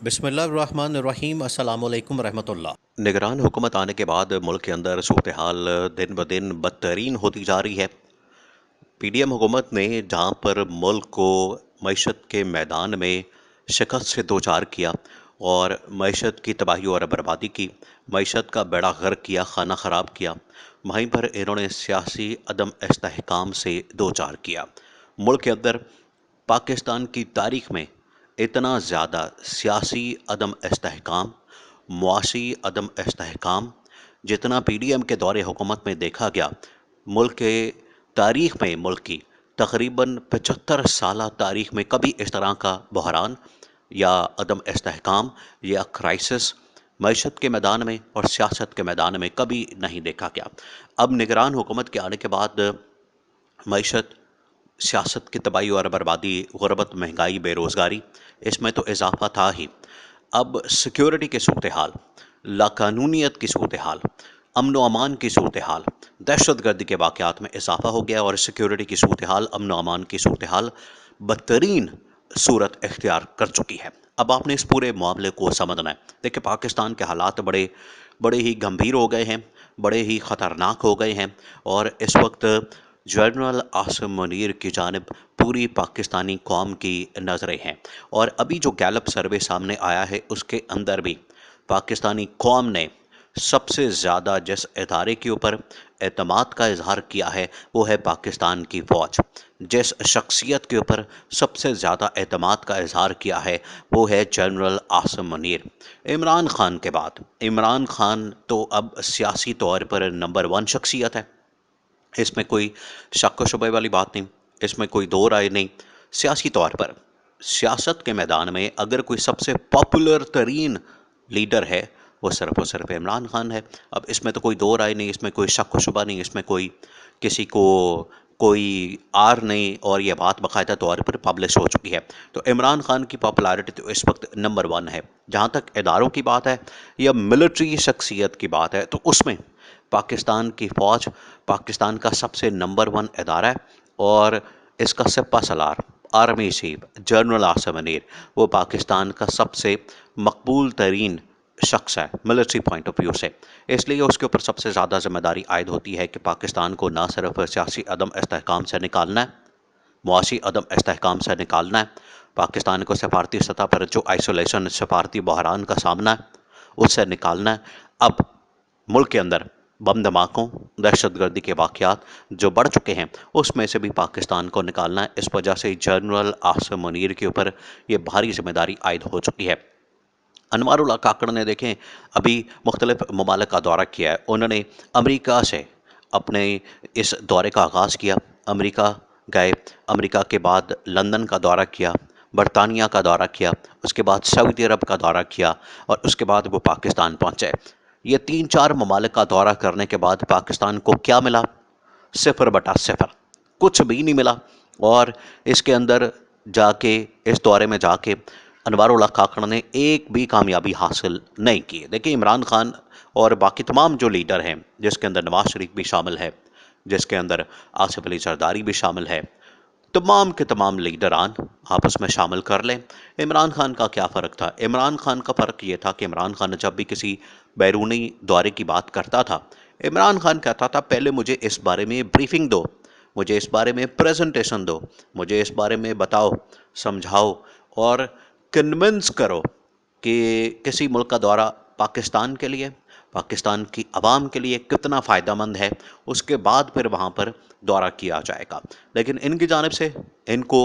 बिस्मिल्लाहिर्रहमानिर्रहीम अस्सलामुअलैकुम रहमतुल्लाह। निगरान हुकूमत आने के बाद मुल्क के अंदर सूरत हाल दिन ब दिन बदतरीन होती जा रही है। पीडीएम हुकूमत ने जहाँ पर मुल्क को मईशत के मैदान में शिकस्त से दो चार किया और मईशत की तबाही और बर्बादी की, मईशत का बेड़ा गर्क किया, खाना ख़राब किया, वहीं पर इन्होंने सियासी अदम इस्तेहकाम से दो चार किया। मुल्क के अंदर पाकिस्तान की तारीख में इतना ज़्यादा सियासी अदम इस्तेहकाम, मुआशी अदम इस्तेहकाम जितना पीडीएम के दौरे हुकूमत में देखा गया, मुल्क के तारीख में, मुल्क की तकरीबन 75 साला तारीख में कभी इस तरह का बहरान या अदम इस्तेहकाम या क्राइसिस मईशत के मैदान में और सियासत के मैदान में कभी नहीं देखा गया। अब निगरान हुकूमत के आने के बाद मईशत, सियासत की तबाही और बर्बादी, गुरबत, महंगाई, बेरोज़गारी, इसमें तो इजाफा था ही। अब सिक्योरिटी की सूरत हाल, लाकानूनीयत की सूरत हाल, अमन व अमान की सूरत हाल, दहशत गर्दी के वाक़यात में इजाफा हो गया और सिक्योरिटी की सूरत हाल, अमन व अमान की सूरत हाल बदतरीन सूरत इख्तियार कर चुकी है। अब आपने इस पूरे मामले को समझना है। देखिए, पाकिस्तान के हालात बड़े बड़े ही गंभीर हो गए हैं, बड़े ही ख़तरनाक हो गए हैं और इस वक्त जनरल आसिम मुनीर की जानिब पूरी पाकिस्तानी कौम की नज़रें हैं। और अभी जो गैलप सर्वे सामने आया है उसके अंदर भी पाकिस्तानी कौम ने सबसे ज़्यादा जिस इदारे के ऊपर एतमाद का इजहार किया है वो है पाकिस्तान की फ़ौज। जिस शख्सियत के ऊपर सबसे ज़्यादा एतमाद का इजहार किया है वो है जनरल आसिम मुनीर। इमरान खान के बाद इमरान खान तो अब सियासी तौर पर नंबर वन शख्सियत है, इसमें कोई शक व शुबे वाली बात नहीं, इसमें कोई दो राय नहीं। सियासी तौर पर सियासत के मैदान में अगर कोई सबसे पॉपुलर तरीन लीडर है वो सिर्फ इमरान खान है। अब इसमें तो कोई दो राय नहीं, इसमें कोई शक व शुबा नहीं, इसमें कोई किसी को कोई आर नहीं और ये बात बाकायदा तौर पर पब्लिश हो चुकी है। तो इमरान खान की पॉपुलैरिटी तो इस वक्त नंबर वन है। जहाँ तक इदारों की बात है या मिलिट्री शख्सियत की बात है तो उसमें पाकिस्तान की फ़ौज पाकिस्तान का सबसे नंबर वन इदारा है और इसका सिपा सलार, army chief general Asim Munir, वो पाकिस्तान का सबसे मकबूल तरीन शख्स है मिलिट्री पॉइंट ऑफ व्यू से। इसलिए उसके ऊपर सबसे ज़्यादा जिम्मेदारी आयद होती है कि पाकिस्तान को ना सिर्फ सियासी अदम इस्तेहकाम से निकालना है, मुआशी अदम इस्तेहकाम से निकालना है, पाकिस्तान को सफारती सतह पर जो आइसोलेशन, सफारती बहरान का सामना है उससे निकालना है। अब मुल्क के अंदर बम धमाकों, दहशतगर्दी के वाक़यात जो बढ़ चुके हैं उसमें से भी पाकिस्तान को निकालना है। इस वजह से जनरल आसिम मुनीर के ऊपर ये भारी जिम्मेदारी आयद हो चुकी है। अनवारुल्लाह काकड़ ने देखें अभी मुख्तलिफ ममालिक का दौरा किया है। उन्होंने अमेरिका से अपने इस दौरे का आगाज़ किया, अमेरिका गए, अमेरिका के बाद लंदन का दौरा किया, बरतानिया का दौरा किया, उसके बाद सऊदी अरब का दौरा किया और उसके बाद वो पाकिस्तान पहुँचे। ये 3-4 ममालिक का दौरा करने के बाद पाकिस्तान को क्या मिला? सिफर बटा सिफर, कुछ भी नहीं मिला। और इसके अंदर जाके, इस दौरे में जाके अनवारुल्लाह काकड़ ने एक भी कामयाबी हासिल नहीं की। देखिए, इमरान खान और बाकी तमाम जो लीडर हैं, जिसके अंदर नवाज शरीफ भी शामिल है, जिसके अंदर आसिफ अली जरदारी भी शामिल है, तमाम के तमाम लीडरान आपस में शामिल कर लें। इमरान खान का क्या फ़र्क था? इमरान खान का फ़र्क ये था कि इमरान खान जब भी किसी बैरूनी दौरे की बात करता था, इमरान खान कहता था पहले मुझे इस बारे में ब्रीफिंग दो, मुझे इस बारे में प्रेजेंटेशन दो, मुझे इस बारे में बताओ, समझाओ और कन्विंस करो कि किसी मुल्क का दौरा पाकिस्तान के लिए, पाकिस्तान की आवाम के लिए कितना फ़ायदेमंद है, उसके बाद फिर वहाँ पर दौरा किया जाएगा। लेकिन इनकी जानिब से इनको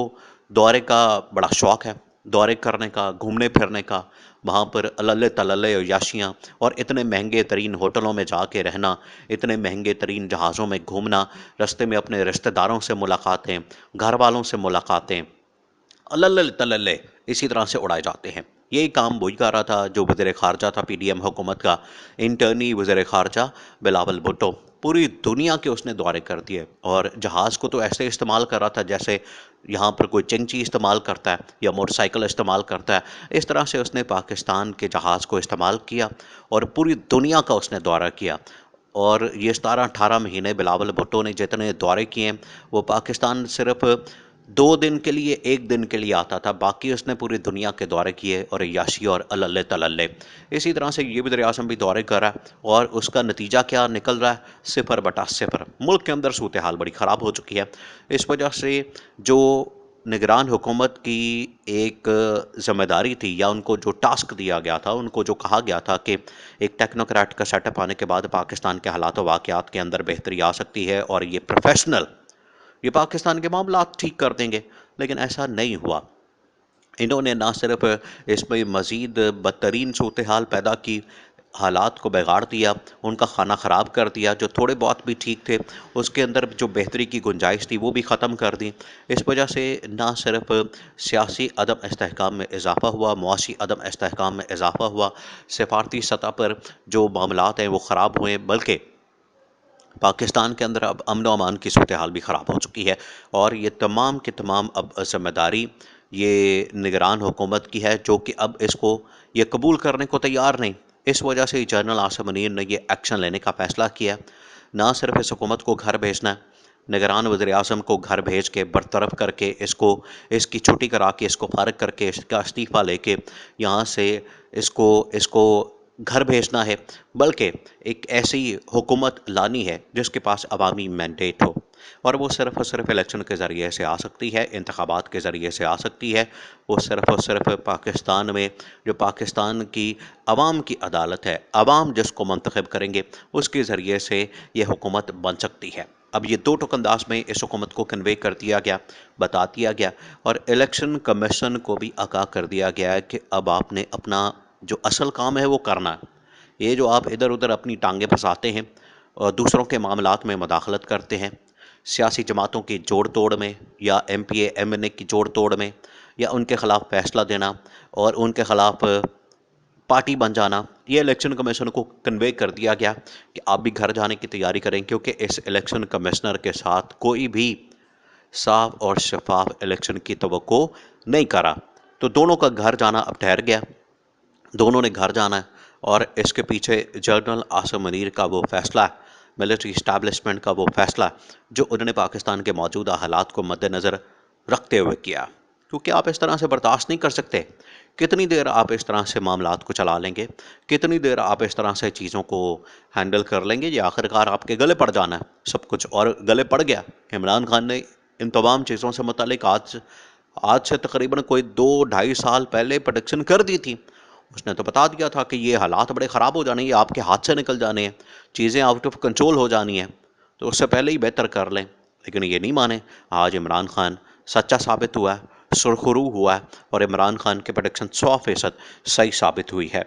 दौरे का बड़ा शौक़ है, दौरे करने का, घूमने फिरने का, वहाँ पर अल्ले तल्ले याशियाँ और इतने महंगे तरीन होटलों में जाके रहना, इतने महंगे तरीन जहाज़ों में घूमना, रास्ते में अपने रिश्तेदारों से मुलाकातें, घर वालों से मुलाकातें, अल्ले तल्ले इसी तरह से उड़ाए जाते हैं। यही काम वही कर रहा था जो वज़ीर ख़ारजा था पीडीएम हुकूमत का, इंटर्नी वज़ीर ख़ारजा बिलावल भुट्टो। पूरी दुनिया के उसने दौरे कर दिए और जहाज़ को तो ऐसे इस्तेमाल कर रहा था जैसे यहाँ पर कोई चिंची इस्तेमाल करता है या मोटरसाइकिल इस्तेमाल करता है। इस तरह से उसने पाकिस्तान के जहाज़ को इस्तेमाल किया और पूरी दुनिया का उसने दौरा किया। और ये 17-18 महीने बिलावल भुट्टो ने जितने दौरे किए, वो पाकिस्तान सिर्फ 2 दिन के लिए, 1 दिन के लिए आता था, बाकी उसने पूरी दुनिया के दौरे किए और अय्याशी और अल्लल्ले तलल्ले। इसी तरह से ये वज़ीर-ए-आज़म भी दौरे कर रहा है और उसका नतीजा क्या निकल रहा है? 0/0। मुल्क के अंदर सूरत-ए-हाल बड़ी ख़राब हो चुकी है। इस वजह से जो निगरान हुकूमत की एक ज़िम्मेदारी थी या उनको जो टास्क दिया गया था, उनको जो कहा गया था कि एक टेक्नोक्रेट का सेटअप आने के बाद पाकिस्तान के हालात व वाक़यात के अंदर बेहतरी आ सकती है और ये प्रोफ़ेशनल ये पाकिस्तान के मामलात ठीक कर देंगे, लेकिन ऐसा नहीं हुआ। इन्होंने ना सिर्फ इसमें मज़ीद बदतरीन सूरत-ए-हाल पैदा की, हालात को बिगाड़ दिया, उनका खाना ख़राब कर दिया, जो थोड़े बहुत भी ठीक थे, उसके अंदर जो बेहतरी की गुंजाइश थी, वो भी ख़त्म कर दी। इस वजह से ना सिर्फ सियासी अदम इस्तेहकाम में इज़ाफ़ा हुआ, मुआशी अदम इस्तेहकाम में इज़ाफ़ा हुआ, सफ़ारती सतह पर जो मामलात हैं, वो ख़राब हुए, बल्कि पाकिस्तान के अंदर अब अमन व अमान की सूरत-ए-हाल भी ख़राब हो चुकी है और ये तमाम की तमाम अब ज़िम्मेदारी ये निगरान हुकूमत की है, जो कि अब इसको ये कबूल करने को तैयार नहीं। इस वजह से जनरल आसिम मुनीर ने ये एक्शन लेने का फ़ैसला किया। ना सिर्फ इस हुकूमत को घर भेजना है, निगरान वज़ीर-ए-आज़म को घर भेज के बरतरफ करके इसको इसकी छुट्टी करा के इसको फ़ारिग करके इसका इस्तीफ़ा लेके यहाँ से इसको इसको घर भेजना है, बल्कि एक ऐसी हुकूमत लानी है जिसके पास अवामी मैंडेट हो और वो सिर्फ़ और सिर्फ इलेक्शन के ज़रिए से आ सकती है, इंतखाबात के ज़रिए से आ सकती है। वो सिर्फ़ और सिर्फ पाकिस्तान में जो पाकिस्तान की अवाम की अदालत है, अवाम जिसको मुंतखब करेंगे, उसके ज़रिए से ये हुकूमत बन सकती है। अब ये 2 टुक अंदाज में इस हुकूमत को कन्वे कर दिया गया, बता दिया गया और इलेक्शन कमीशन को भी आगाह कर दिया गया है कि अब आपने अपना जो असल काम है वो करना है। ये जो आप इधर-उधर अपनी टांगें फँसाते हैं और दूसरों के मामलात में मुदाखलत करते हैं, सियासी जमातों की जोड़-तोड़ में या एमपीए, एमएनए की जोड़-तोड़ में या उनके ख़िलाफ़ फ़ैसला देना और उनके ख़िलाफ़ पार्टी बन जाना, ये इलेक्शन कमीशन को कन्वे कर दिया गया कि आप भी घर जाने की तैयारी करें क्योंकि इस इलेक्शन कमिश्नर के साथ कोई भी साफ़ और शफ़ाफ़ इलेक्शन की तवक्को नहीं करा। तो दोनों का घर जाना अब ठहर गया। दोनों ने घर जाना है और इसके पीछे जनरल आसिम मुनीर का वो फ़ैसला है, मिलिट्री इस्टेब्लिशमेंट का वो फ़ैसला है, जो उन्होंने पाकिस्तान के मौजूदा हालात को मद्देनज़र रखते हुए किया। क्योंकि आप इस तरह से बर्दाश्त नहीं कर सकते। कितनी देर आप इस तरह से मामलात को चला लेंगे? कितनी देर आप इस तरह से चीज़ों को हैंडल कर लेंगे? ये आखिरकार आपके गले पड़ जाना है सब कुछ और गले पड़ गया। इमरान खान ने इन तमाम चीज़ों से मुतल्लिक आज आज से तकरीबन कोई 2 ढाई साल पहले प्रेडिक्शन कर दी थी। उसने तो बता दिया था कि ये हालात बड़े ख़राब हो जाने हैं, ये आपके हाथ से निकल जाने हैं, चीज़ें आउट ऑफ कंट्रोल हो जानी हैं, तो उससे पहले ही बेहतर कर लें। लेकिन ये नहीं माने। आज इमरान खान सच्चा साबित हुआ है, सुरखरू हुआ है और इमरान खान की प्रेडिक्शन 100% सही साबित हुई है।